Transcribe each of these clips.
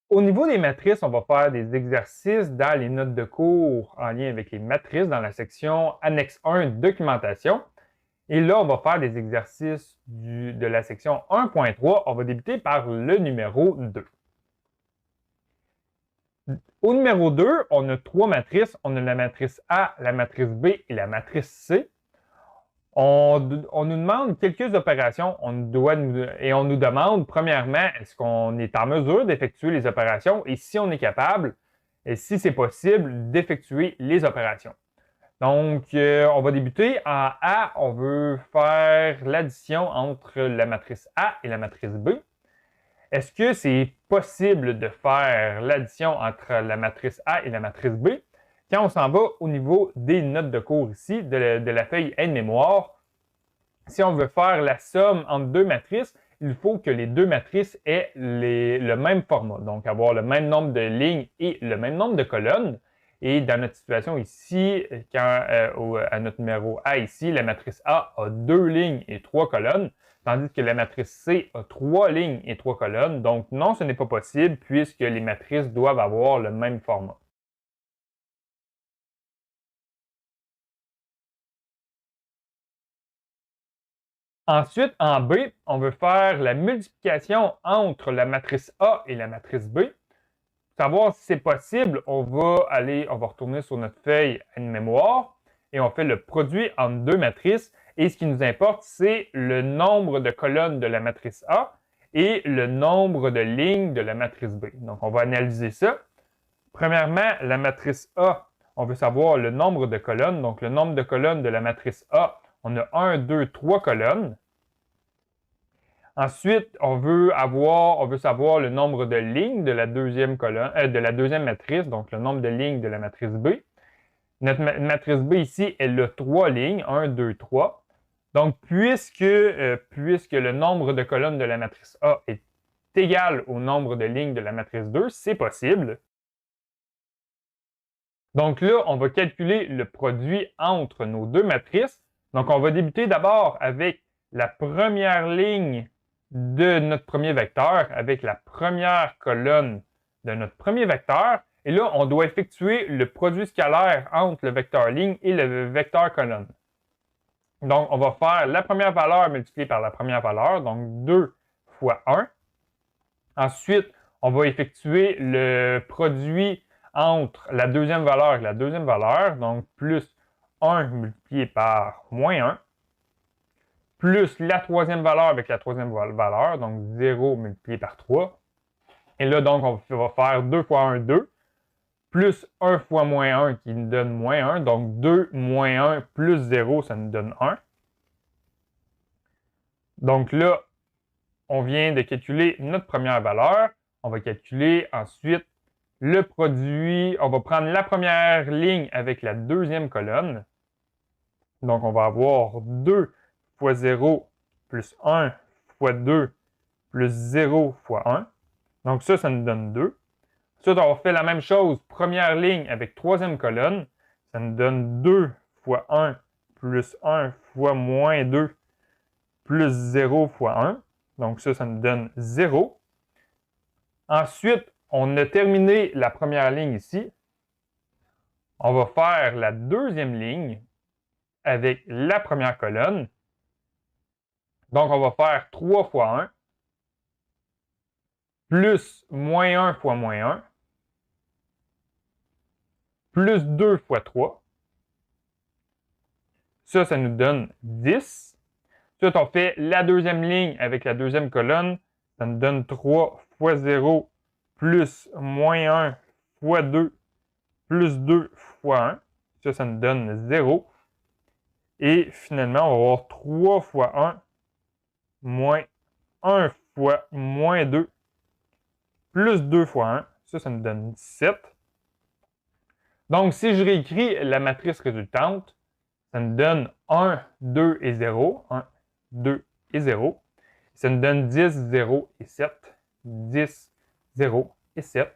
Au niveau des matrices, on va faire des exercices dans les notes de cours en lien avec les matrices dans la section Annexe 1 Documentation. Et là, on va faire des exercices de la section 1.3. On va débuter par le numéro 2. Au numéro 2, on a trois matrices. On a la matrice A, la matrice B et la matrice C. On nous demande quelques opérations et on nous demande, premièrement, est-ce qu'on est en mesure d'effectuer les opérations et si on est capable, et si c'est possible, d'effectuer les opérations. Donc, on va débuter. En A, on veut faire l'addition entre la matrice A et la matrice B. Est-ce que c'est possible de faire l'addition entre la matrice A et la matrice B? Quand on s'en va au niveau des notes de cours ici, de la feuille aide-mémoire, si on veut faire la somme entre deux matrices, il faut que les deux matrices aient le même format, donc avoir le même nombre de lignes et le même nombre de colonnes. Et dans notre situation ici, à notre numéro A ici, la matrice A a 2 lignes et 3 colonnes, tandis que la matrice C a 3 lignes et 3 colonnes. Donc non, ce n'est pas possible puisque les matrices doivent avoir le même format. Ensuite, en B, on veut faire la multiplication entre la matrice A et la matrice B. Pour savoir si c'est possible, on va retourner sur notre feuille à une mémoire et on fait le produit entre deux matrices. Et ce qui nous importe, c'est le nombre de colonnes de la matrice A et le nombre de lignes de la matrice B. Donc, on va analyser ça. Premièrement, la matrice A, on veut savoir le nombre de colonnes. Donc, le nombre de colonnes de la matrice A, on a 1, 2, 3 colonnes. Ensuite, on veut savoir le nombre de lignes de la deuxième matrice, donc le nombre de lignes de la matrice B. Notre matrice B ici, elle a 3 lignes, 1, 2, 3. Donc, puisque le nombre de colonnes de la matrice A est égal au nombre de lignes de la matrice 2, c'est possible. Donc là, on va calculer le produit entre nos deux matrices. Donc, on va débuter d'abord avec la première ligne de notre premier vecteur, avec la première colonne de notre premier vecteur. Et là, on doit effectuer le produit scalaire entre le vecteur ligne et le vecteur colonne. Donc, on va faire la première valeur multipliée par la première valeur, donc 2 fois 1. Ensuite, on va effectuer le produit entre la deuxième valeur et la deuxième valeur, donc plus 1 multiplié par moins 1, plus la troisième valeur avec la troisième valeur, donc 0 multiplié par 3. Et là, donc, on va faire 2 fois 1, 2, plus 1 fois moins 1 qui nous donne moins 1, donc 2 moins 1 plus 0, ça nous donne 1. Donc là, on vient de calculer notre première valeur. On va calculer ensuite le produit. On va prendre la première ligne avec la deuxième colonne. Donc, on va avoir 2 fois 0 plus 1 fois 2 plus 0 fois 1. Donc, ça nous donne 2. Ensuite, on fait la même chose. Première ligne avec troisième colonne. Ça nous donne 2 fois 1 plus 1 fois moins 2 plus 0 fois 1. Donc, ça nous donne 0. Ensuite, on a terminé la première ligne ici. On va faire la deuxième ligne avec la première colonne. Donc, on va faire 3 fois 1 plus moins 1 fois moins 1 plus 2 fois 3. Ça nous donne 10. Ensuite, on fait la deuxième ligne avec la deuxième colonne. Ça nous donne 3 fois 0 plus moins 1 fois 2 plus 2 fois 1. Ça nous donne 0. Et finalement, on va avoir 3 fois 1 moins 1 fois moins 2 plus 2 fois 1. Ça nous donne 17. Donc, si je réécris la matrice résultante, ça nous donne 1, 2 et 0. 1, 2 et 0. Ça nous donne 10, 0 et 7. 10, 0 et 7.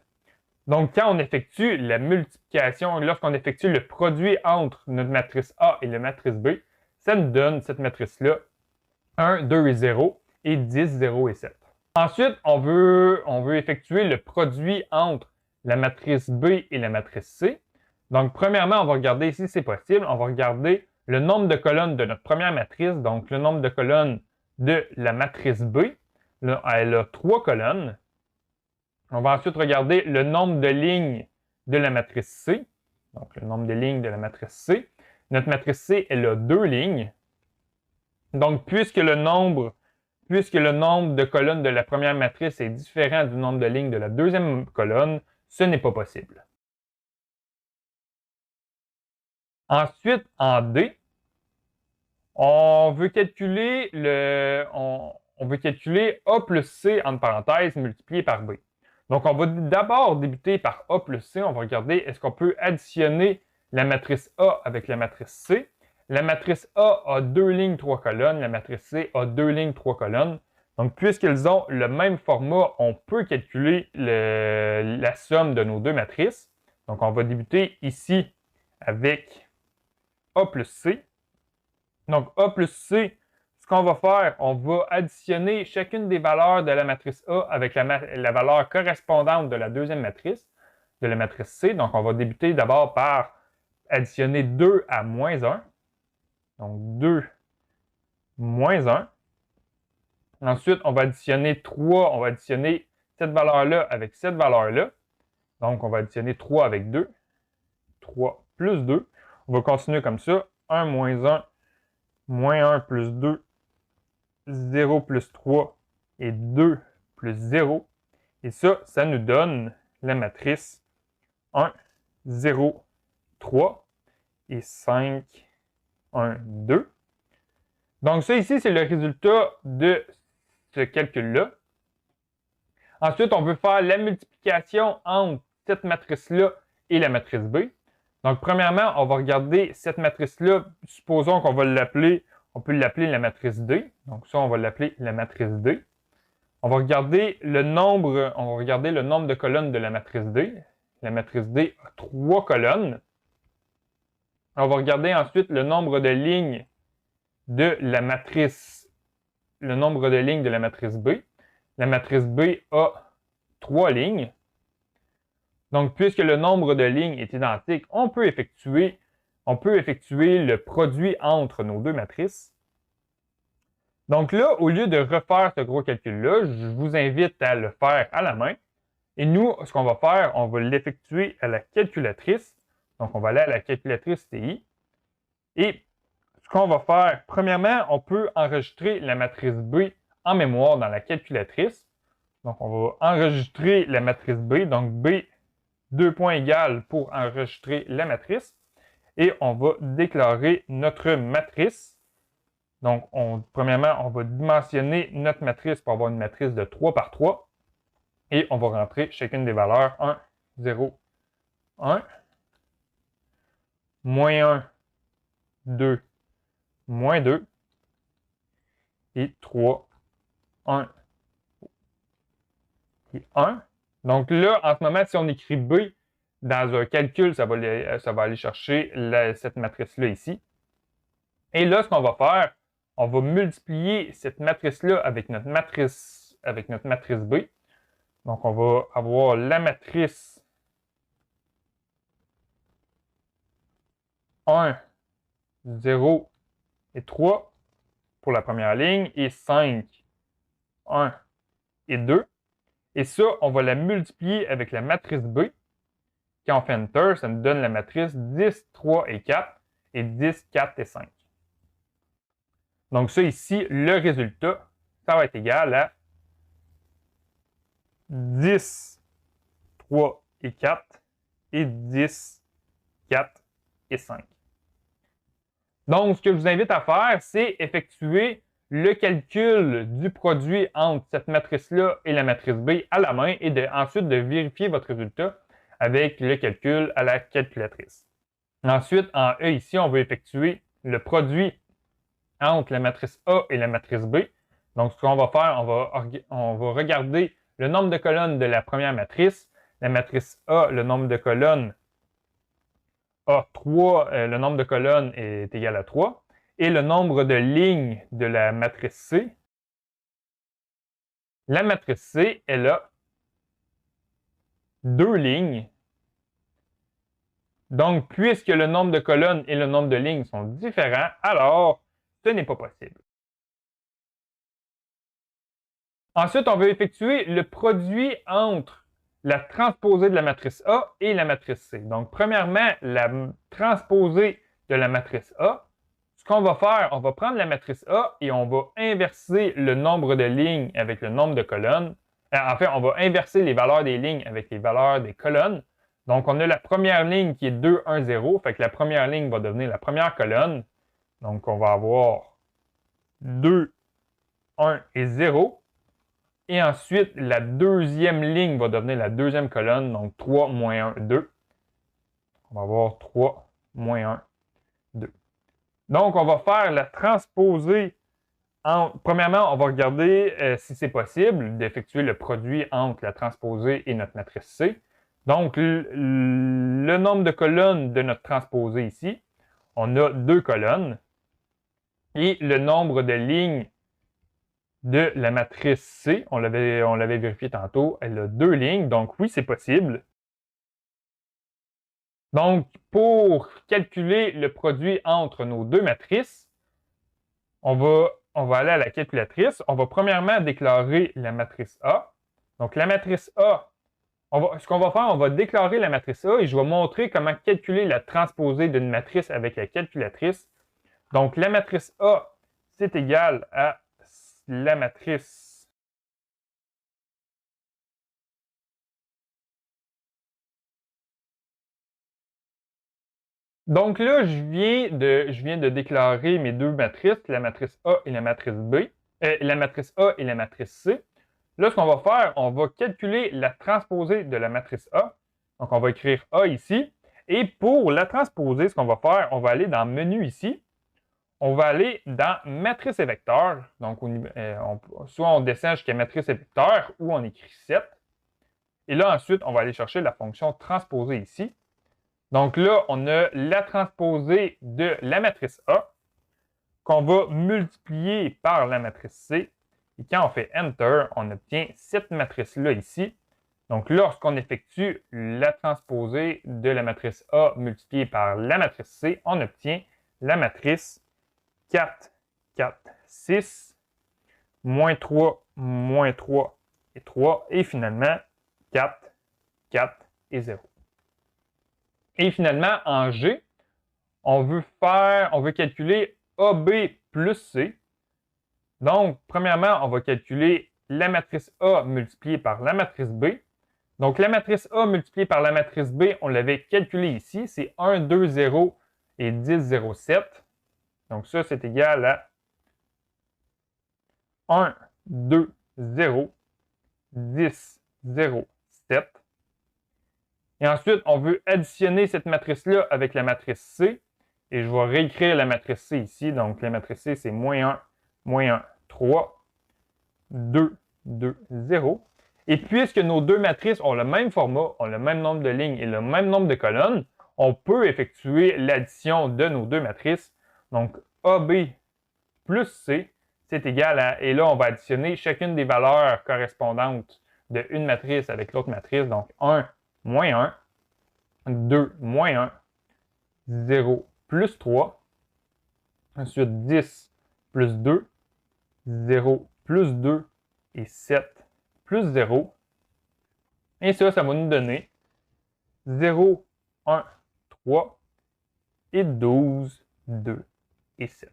Donc, quand on effectue la multiplication, lorsqu'on effectue le produit entre notre matrice A et la matrice B, ça nous donne cette matrice-là 1, 2 et 0 et 10, 0 et 7. Ensuite, on veut effectuer le produit entre la matrice B et la matrice C. Donc, premièrement, on va regarder si c'est possible. On va regarder le nombre de colonnes de notre première matrice, donc le nombre de colonnes de la matrice B. Là, elle a 3 colonnes. On va ensuite regarder le nombre de lignes de la matrice C. Donc, le nombre de lignes de la matrice C. Notre matrice C, elle a 2 lignes. Donc, puisque le nombre de colonnes de la première matrice est différent du nombre de lignes de la deuxième colonne, ce n'est pas possible. Ensuite, en D, on veut calculer A plus C entre parenthèses multiplié par B. Donc, on va d'abord débuter par A plus C. On va regarder est-ce qu'on peut additionner la matrice A avec la matrice C. La matrice A a 2 lignes, 3 colonnes. La matrice C a 2 lignes, 3 colonnes. Donc, puisqu'ils ont le même format, on peut calculer la somme de nos deux matrices. Donc, on va débuter ici avec A plus C. Donc, A plus C, ce qu'on va faire, on va additionner chacune des valeurs de la matrice A avec la valeur correspondante de la deuxième matrice, de la matrice C. Donc, on va débuter d'abord par additionner 2 à moins 1. Donc, 2 moins 1. Ensuite, on va additionner 3, on va additionner cette valeur-là avec cette valeur-là. Donc, on va additionner 3 avec 2. 3 plus 2. On va continuer comme ça. 1 moins 1, moins 1 plus 2, 0 plus 3 et 2 plus 0. Et ça nous donne la matrice 1, 0, 3 et 5, 1, 2. Donc, ça ici, c'est le résultat de ce calcul-là. Ensuite, on veut faire la multiplication entre cette matrice-là et la matrice B. Donc, premièrement, on va regarder cette matrice-là. Supposons qu'on va l'appeler, on peut l'appeler la matrice D. Donc, ça, on va l'appeler la matrice D. On va regarder le nombre de colonnes de la matrice D. La matrice D a 3 colonnes. On va regarder ensuite le nombre de lignes de la matrice B. La matrice B a 3 lignes. Donc, puisque le nombre de lignes est identique, on peut effectuer le produit entre nos deux matrices. Donc là, au lieu de refaire ce gros calcul-là, je vous invite à le faire à la main. Et nous, ce qu'on va faire, on va l'effectuer à la calculatrice. Donc, on va aller à la calculatrice TI. Et ce qu'on va faire, premièrement, on peut enregistrer la matrice B en mémoire dans la calculatrice. Donc, on va enregistrer la matrice B. Donc, B, 2 points égales pour enregistrer la matrice. Et on va déclarer notre matrice. Donc, premièrement, on va dimensionner notre matrice pour avoir une matrice de 3 par 3. Et on va rentrer chacune des valeurs 1, 0, 1, moins 1, 2, moins 2, et 3, 1 et 1. Donc là, en ce moment, si on écrit B dans un calcul, ça va aller chercher cette matrice-là ici. Et là, ce qu'on va faire, on va multiplier cette matrice-là avec notre matrice B. Donc, on va avoir la matrice 1, 0 et 3 pour la première ligne et 5, 1 et 2. Et ça, on va la multiplier avec la matrice B. Quand on fait Enter, ça nous donne la matrice 10, 3 et 4 et 10, 4 et 5. Donc ça ici, le résultat, ça va être égal à 10, 3 et 4 et 10, 4 et 5. Donc, ce que je vous invite à faire, c'est effectuer le calcul du produit entre cette matrice-là et la matrice B à la main et ensuite de vérifier votre résultat avec le calcul à la calculatrice. Ensuite, en E ici, on va effectuer le produit entre la matrice A et la matrice B. Donc, ce qu'on va faire, on va regarder le nombre de colonnes de la première matrice. La matrice A, le nombre de colonnes le nombre de colonnes est égal à 3. Et le nombre de lignes de la matrice C, La matrice C, elle a 2 lignes. Donc, puisque le nombre de colonnes et le nombre de lignes sont différents, alors ce n'est pas possible. Ensuite, on va effectuer le produit entre la transposée de la matrice A et la matrice C. Donc, premièrement, la transposée de la matrice A. Ce qu'on va faire, on va prendre la matrice A et on va inverser le nombre de lignes avec le nombre de colonnes. Enfin, on va inverser les valeurs des lignes avec les valeurs des colonnes. Donc, on a la première ligne qui est 2, 1, 0. Fait que la première ligne va devenir la première colonne. Donc, on va avoir 2, 1 et 0. Et ensuite, la deuxième ligne va devenir la deuxième colonne, donc 3, moins 1, 2. On va avoir 3, moins 1, 2. Donc, on va faire la transposée. Premièrement, on va regarder si c'est possible d'effectuer le produit entre la transposée et notre matrice C. Donc, le nombre de colonnes de notre transposée ici, on a 2 colonnes. Et le nombre de lignes de la matrice C, on l'avait vérifié tantôt, elle a 2 lignes, donc oui, c'est possible. Donc, pour calculer le produit entre nos 2 matrices, on va aller à la calculatrice. On va premièrement déclarer la matrice A. Donc, la matrice A, ce qu'on va faire, on va déclarer la matrice A et je vais montrer comment calculer la transposée d'une matrice avec la calculatrice. Donc, la matrice A, c'est égal à la matrice Donc là, je viens de déclarer mes 2 matrices, la matrice A et la matrice B, la matrice A et la matrice C. Là, ce qu'on va faire, on va calculer la transposée de la matrice A. Donc, on va écrire A ici. Et pour la transposée, ce qu'on va faire, on va aller dans Menu ici. On va aller dans Matrice et vecteur. Donc, soit on descend jusqu'à Matrice et vecteur ou on écrit 7. Et là, ensuite, on va aller chercher la fonction transposée ici. Donc là, on a la transposée de la matrice A qu'on va multiplier par la matrice C. Et quand on fait Enter, on obtient cette matrice-là ici. Donc lorsqu'on effectue la transposée de la matrice A multipliée par la matrice C, on obtient la matrice 4, 4, 6, moins 3 et 3, et finalement 4, 4 et 0. Et finalement, en G, on veut calculer AB plus C. Donc, premièrement, on va calculer la matrice A multipliée par la matrice B. Donc, la matrice A multipliée par la matrice B, on l'avait calculée ici. C'est 1, 2, 0 et 10, 0, 7. Donc, ça, c'est égal à 1, 2, 0, 10, 0, 7. Et ensuite, on veut additionner cette matrice-là avec la matrice C. Et je vais réécrire la matrice C ici. Donc, la matrice C, c'est moins 1, 3, 2, 2, 0. Et puisque nos 2 matrices ont le même format, ont le même nombre de lignes et le même nombre de colonnes, on peut effectuer l'addition de nos 2 matrices. Donc, AB plus C, c'est égal à... Et là, on va additionner chacune des valeurs correspondantes de une matrice avec l'autre matrice. Donc, 1, moins 1, 2, moins 1, 0, plus 3, ensuite 10, plus 2, 0, plus 2 et 7, plus 0. Et ça va nous donner 0, 1, 3 et 12, 2 et 7.